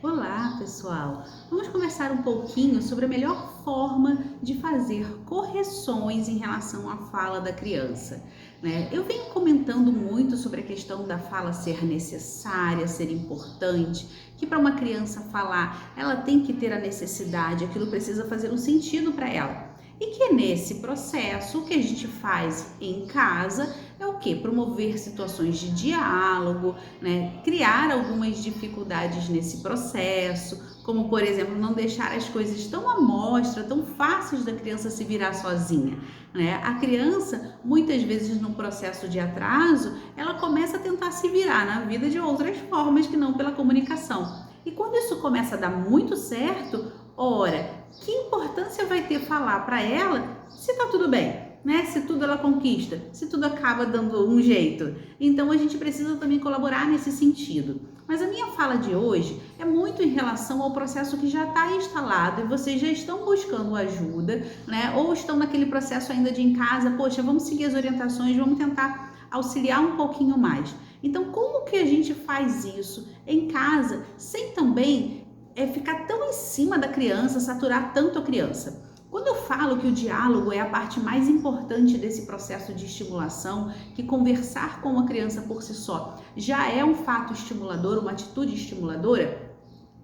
Olá, pessoal! Vamos conversar um pouquinho sobre a melhor forma de fazer correções em relação à fala da criança, né? Eu venho comentando muito sobre a questão da fala ser necessária, ser importante, que para uma criança falar, ela tem que ter a necessidade, aquilo precisa fazer um sentido para ela. E que nesse processo, o que a gente faz em casa é o quê? Promover situações de diálogo, né? Criar algumas dificuldades nesse processo, como por exemplo, não deixar as coisas tão à mostra, tão fáceis da criança se virar sozinha, né? A criança, muitas vezes no processo de atraso, ela começa a tentar se virar na vida de outras formas que não pela comunicação. E quando isso começa a dar muito certo, ora, que importância vai ter falar para ela se tá tudo bem? Né? Se tudo ela conquista, se tudo acaba dando um jeito. Então a gente precisa também colaborar nesse sentido. Mas a minha fala de hoje é muito em relação ao processo que já está instalado e vocês já estão buscando ajuda, né? Ou estão naquele processo ainda de em casa, poxa, vamos seguir as orientações, vamos tentar auxiliar um pouquinho mais. Então, como que a gente faz isso em casa sem também ficar tão em cima da criança, saturar tanto a criança? Quando eu falo que o diálogo é a parte mais importante desse processo de estimulação, que conversar com uma criança por si só já é um fato estimulador, uma atitude estimuladora,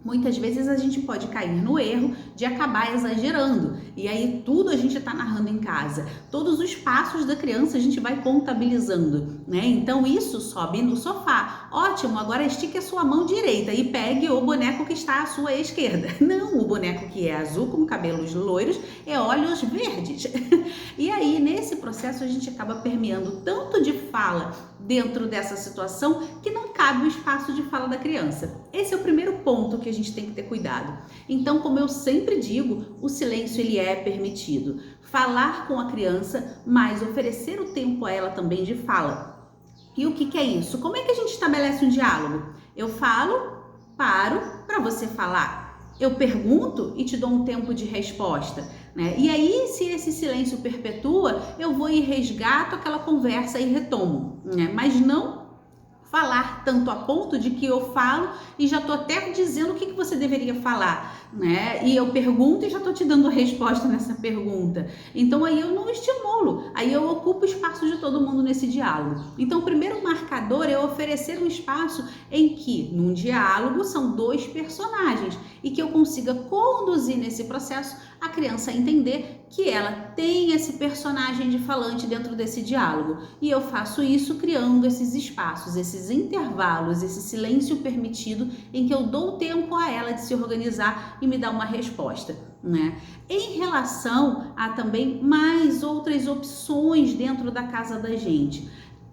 muitas vezes a gente pode cair no erro de acabar exagerando. E aí tudo a gente está narrando em casa. Todos os passos da criança a gente vai contabilizando, né? Então isso sobe no sofá. Ótimo, agora estique a sua mão direita e pegue o boneco que está à sua esquerda. Não, o boneco que é azul com cabelos loiros é olhos verdes. E aí nesse processo a gente acaba permeando tanto de fala dentro dessa situação que não cabe o espaço de fala da criança. Esse é o primeiro ponto que a gente tem que ter cuidado. Então, como eu sempre digo, o silêncio ele é permitido. Falar com a criança, mas oferecer o tempo a ela também de fala. E o que é isso? Como é que a gente estabelece um diálogo? Eu falo, paro para você falar. Eu pergunto e te dou um tempo de resposta, né? E aí, se esse silêncio perpetua, eu vou e resgato aquela conversa e retomo, né? Mas não falar tanto a ponto de que eu falo e já tô até dizendo o que você deveria falar, né? E eu pergunto e já tô te dando a resposta nessa pergunta. Então aí eu não estimulo, aí eu ocupo o espaço de todo mundo nesse diálogo. Então o primeiro marcador é oferecer um espaço em que, num diálogo, são dois personagens e que eu consiga conduzir nesse processo a criança a entender que ela tem esse personagem de falante dentro desse diálogo. E eu faço isso criando esses espaços, esses intervalos, esse silêncio permitido em que eu dou tempo a ela de se organizar e me dar uma resposta, né? Em relação a também mais outras opções dentro da casa da gente,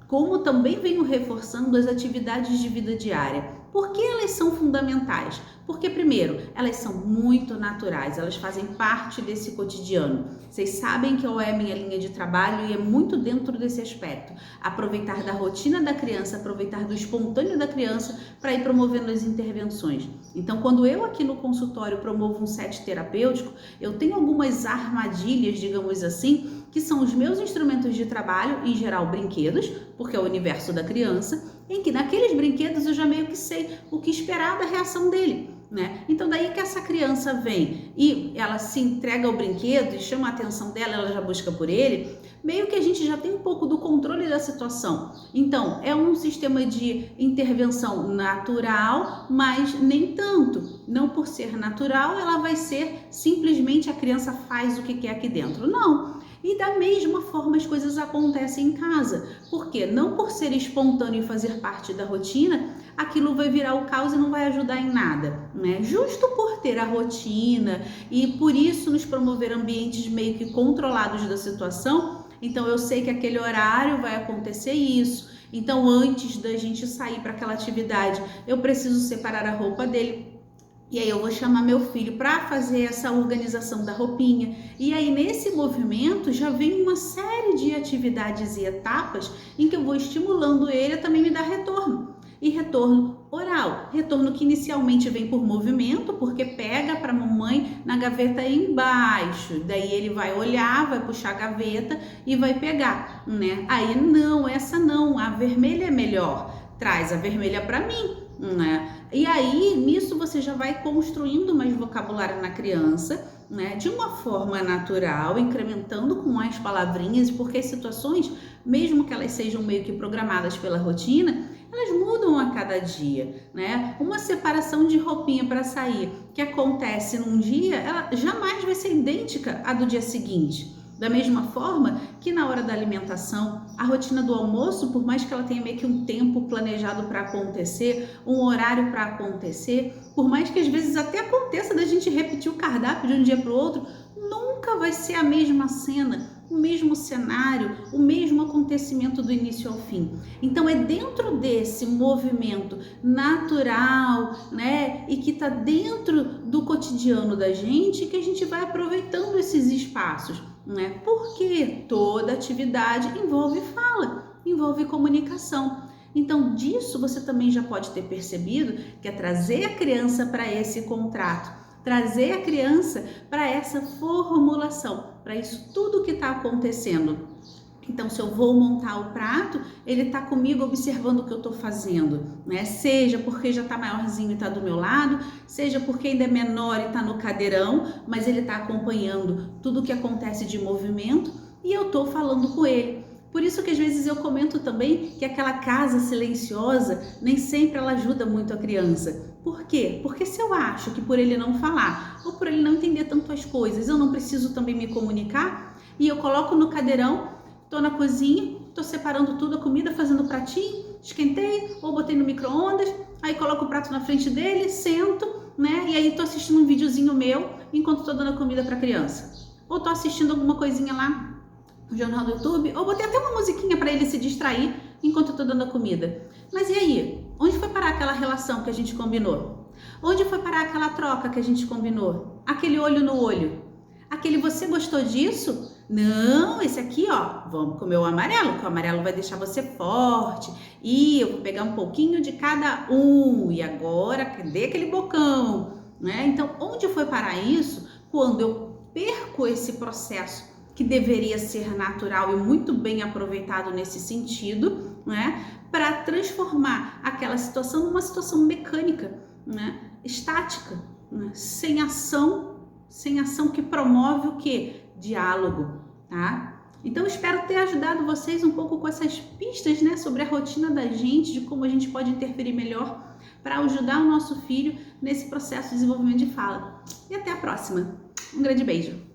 como também venho reforçando as atividades de vida diária. Por que elas são fundamentais? Porque, primeiro, elas são muito naturais, elas fazem parte desse cotidiano. Vocês sabem que é a minha linha de trabalho e é muito dentro desse aspecto. Aproveitar da rotina da criança, aproveitar do espontâneo da criança para ir promovendo as intervenções. Então, quando eu aqui no consultório promovo um set terapêutico, eu tenho algumas armadilhas, digamos assim, que são os meus instrumentos de trabalho, em geral brinquedos, porque é o universo da criança, em que naqueles brinquedos eu já meio que sei o que esperar da reação dele, né? Então daí que essa criança vem e ela se entrega ao brinquedo e chama a atenção dela, ela já busca por ele, meio que a gente já tem um pouco do controle da situação. Então é um sistema de intervenção natural, mas nem tanto. Não por ser natural, ela vai ser simplesmente a criança faz o que quer aqui dentro. Não. E da mesma forma as coisas acontecem em casa, porque não por ser espontâneo e fazer parte da rotina, aquilo vai virar o caos e não vai ajudar em nada, né? Justo por ter a rotina e por isso nos promover ambientes meio que controlados da situação, então eu sei que aquele horário vai acontecer isso, então antes da gente sair para aquela atividade, eu preciso separar a roupa dele. E aí eu vou chamar meu filho para fazer essa organização da roupinha. E aí nesse movimento já vem uma série de atividades e etapas em que eu vou estimulando ele a também me dar retorno. E retorno oral, retorno que inicialmente vem por movimento, porque pega para a mamãe na gaveta embaixo. Daí ele vai olhar, vai puxar a gaveta e vai pegar, né? Aí não, essa não, a vermelha é melhor. Traz a vermelha para mim. né? E aí, nisso você já vai construindo mais vocabulário na criança, né? De uma forma natural, incrementando com mais palavrinhas, porque as situações, mesmo que elas sejam meio que programadas pela rotina, elas mudam a cada dia, né? Uma separação de roupinha para sair que acontece num dia, ela jamais vai ser idêntica à do dia seguinte. Da mesma forma que na hora da alimentação, a rotina do almoço, por mais que ela tenha meio que um tempo planejado para acontecer, um horário para acontecer, por mais que às vezes até aconteça da gente repetir o cardápio de um dia para o outro, nunca vai ser a mesma cena, o mesmo cenário, o mesmo acontecimento do início ao fim. Então é dentro desse movimento natural, né, e que está dentro do cotidiano da gente que a gente vai aproveitando esses espaços, né? Porque toda atividade envolve fala, envolve comunicação. Então, disso você também já pode ter percebido que é trazer a criança para esse contrato, trazer a criança para essa formulação, para isso tudo que está acontecendo. Então, se eu vou montar o prato, ele está comigo observando o que eu estou fazendo, né? Seja porque já está maiorzinho e está do meu lado, seja porque ainda é menor e está no cadeirão, mas ele está acompanhando tudo o que acontece de movimento e eu estou falando com ele. Por isso que às vezes eu comento também que aquela casa silenciosa, nem sempre ela ajuda muito a criança. Por quê? Porque se eu acho que por ele não falar ou por ele não entender tanto as coisas, eu não preciso também me comunicar e eu coloco no cadeirão, tô na cozinha, tô separando tudo, a comida, fazendo o pratinho, esquentei ou botei no micro-ondas, aí coloco o prato na frente dele, sento, né? E aí tô assistindo um videozinho meu enquanto tô dando a comida pra criança. Ou tô assistindo alguma coisinha lá no jornal do YouTube, ou botei até uma musiquinha para ele se distrair enquanto eu tô dando a comida. Mas e aí? Onde foi parar aquela relação que a gente combinou? Onde foi parar aquela troca que a gente combinou? Aquele olho no olho? Aquele você gostou disso? Não, esse aqui, ó, vamos comer o amarelo, que o amarelo vai deixar você forte. E eu vou pegar um pouquinho de cada um. E agora, cadê aquele bocão? Né? Então, onde foi parar isso? Quando eu perco esse processo que deveria ser natural e muito bem aproveitado nesse sentido, né? Para transformar aquela situação numa situação mecânica, né? Estática, né? Sem ação que promove o quê? Diálogo, tá? Então, espero ter ajudado vocês um pouco com essas pistas, né, sobre a rotina da gente, de como a gente pode interferir melhor para ajudar o nosso filho nesse processo de desenvolvimento de fala. E até a próxima. Um grande beijo!